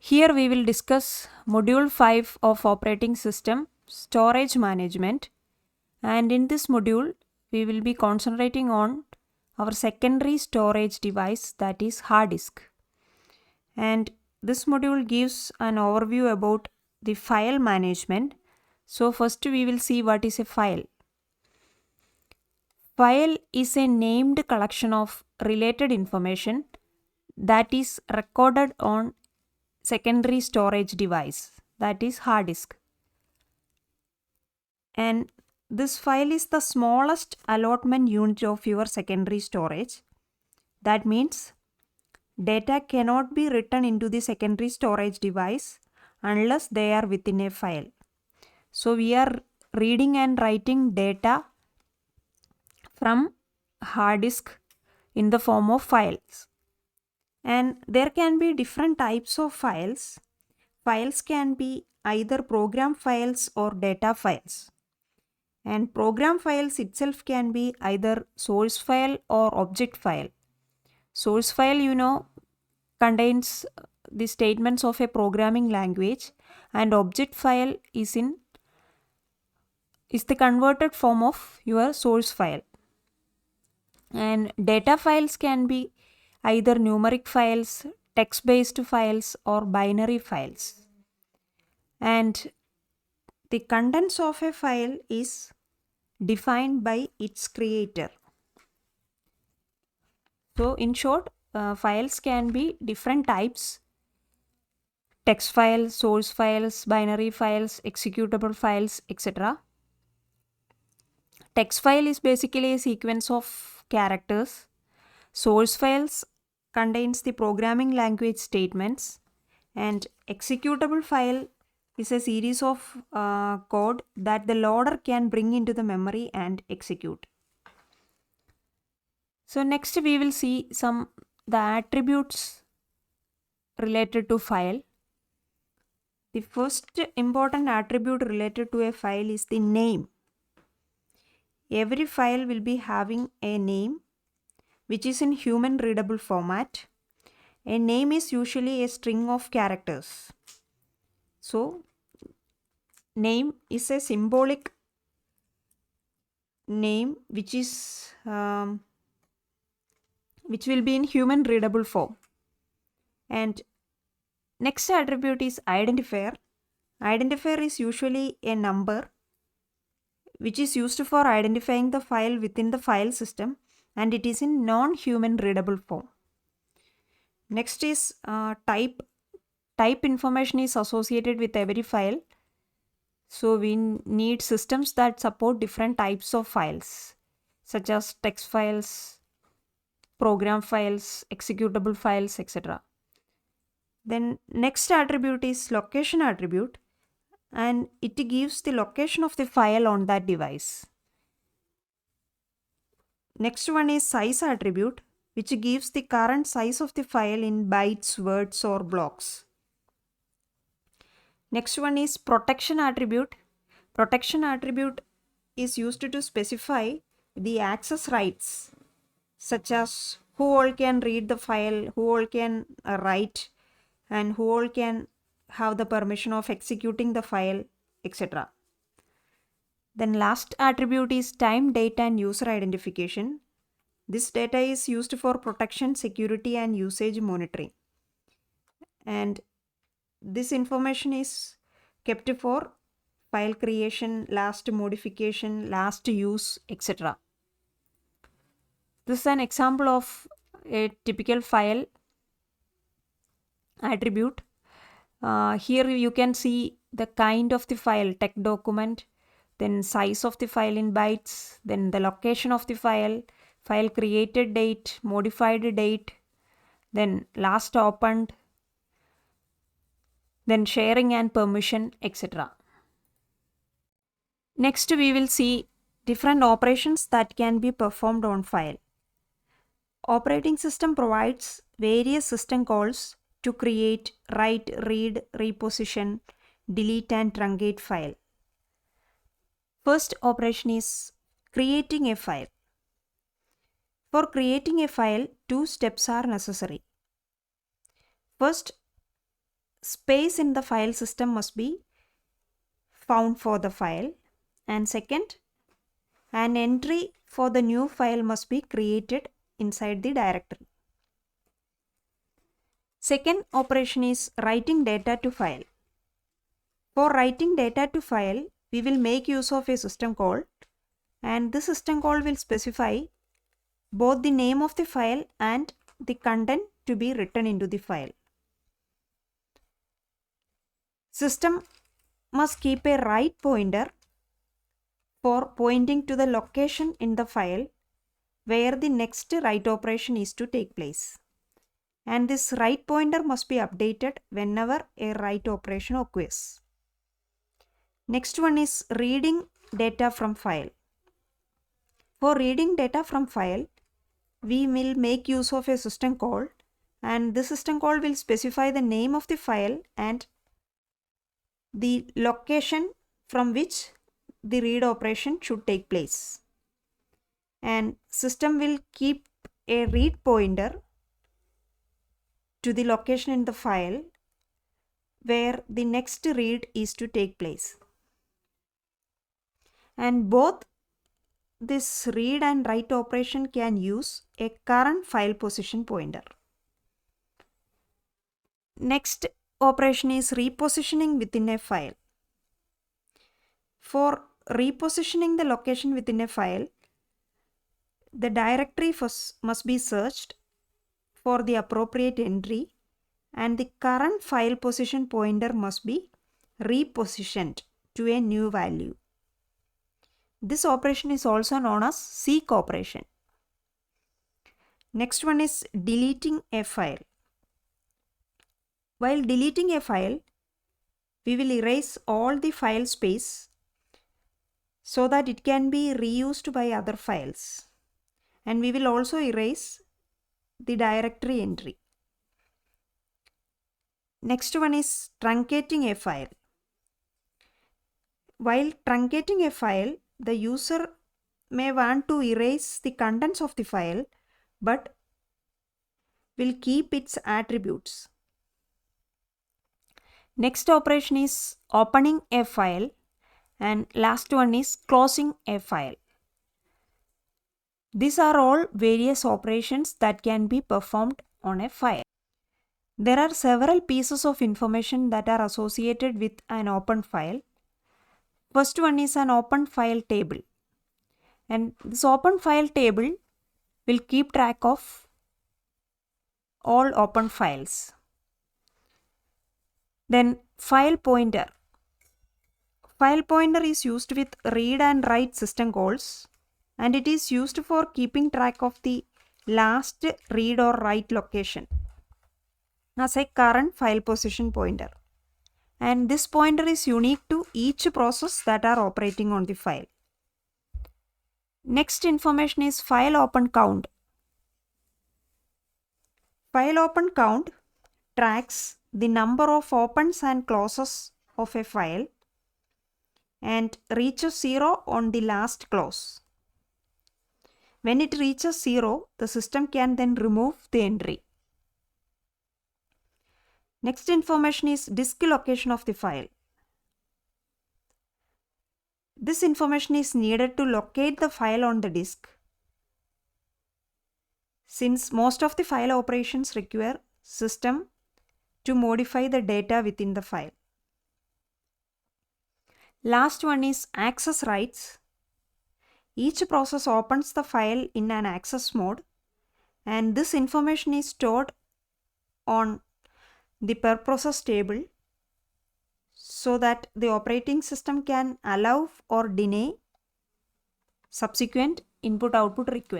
Here we will discuss Module 5 of Operating System, Storage Management. And in this module, we will be concentrating on our secondary storage device, that is hard disk. And this module gives an overview about the file management. So first we will see what is a file. File is a named collection of related information that is recorded on secondary storage device, that is hard disk. And this file is the smallest allotment unit of your secondary storage. That means data cannot be written into the secondary storage device unless they are within a file. So we are reading and writing data from hard disk in the form of files. And there can be different types of files. Files can be either program files or data files. And program files itself can be either source file or object file. Source file, contains the statements of a programming language, and object file is the converted form of your source file. And data files can be either numeric files, text-based files, or binary files. And the contents of a file is defined by its creator. So in short, files can be different types: text files, source files, binary files, executable files, etc. Text file is basically a sequence of characters. Source files contains the programming language statements, and executable file is a series of code that the loader can bring into the memory and execute. So next we will see the attributes related to file. The first important attribute related to a file is the name. Every file will be having a name which is in human readable format. A name is usually a string of characters. So name is a symbolic name which will be in human readable form. And next attribute is identifier. Identifier is usually a number which is used for identifying the file within the file system, and it is in non-human readable form. Next is type. Type information is associated with every file. So we need systems that support different types of files, such as text files, program files, executable files, etc. Then next attribute is location attribute, and it gives the location of the file on that device. Next one is size attribute, which gives the current size of the file in bytes, words, or blocks. Next one is protection attribute. Protection attribute is used to specify the access rights, such as who all can read the file, who all can write, and who all can have the permission of executing the file, etc. Then last attribute is time, date, and user identification. This data is used for protection, security, and usage monitoring. And this information is kept for file creation, last modification, last use, etc. This is an example of a typical file attribute. Here you can see the kind of the file, text document, then size of the file in bytes, then the location of the file, file created date, modified date, then last opened, then sharing and permission, etc. Next we will see different operations that can be performed on file. Operating system provides various system calls to create, write, read, reposition, delete, and truncate file. First operation is creating a file. For creating a file, two steps are necessary. First, space in the file system must be found for the file. And second, an entry for the new file must be created inside the directory. Second operation is writing data to file. For writing data to file, we will make use of a system call, and this system call will specify both the name of the file and the content to be written into the file. System must keep a write pointer for pointing to the location in the file where the next write operation is to take place. And this write pointer must be updated whenever a write operation occurs. Next one is reading data from file. For reading data from file, we will make use of a system call, and this system call will specify the name of the file and the location from which the read operation should take place. And system will keep a read pointer to the location in the file where the next read is to take place. And both this read and write operation can use a current file position pointer. Next operation is repositioning within a file. For repositioning the location within a file, the directory must be searched for the appropriate entry, and the current file position pointer must be repositioned to a new value. This operation is also known as seek operation. Next one is deleting a file. While deleting a file, we will erase all the file space so that it can be reused by other files. And we will also erase the directory entry. Next one is truncating a file. While truncating a file, the user may want to erase the contents of the file but will keep its attributes. Next operation is opening a file, and last one is closing a file. These are all various operations that can be performed on a file. There are several pieces of information that are associated with an open file. First one is an open file table, and this open file table will keep track of all open files. Then file pointer. File pointer is used with read and write system calls, and it is used for keeping track of the last read or write location as a current file position pointer. And this pointer is unique to each process that are operating on the file. Next information is file open count. File open count tracks the number of opens and closes of a file and reaches 0 on the last close. When it reaches 0, the system can then remove the entry. Next information is disk location of the file. This information is needed to locate the file on the disk, since most of the file operations require system to modify the data within the file. Last one is access rights. Each process opens the file in an access mode, and this information is stored on the per process table so that the operating system can allow or deny subsequent input-output requests.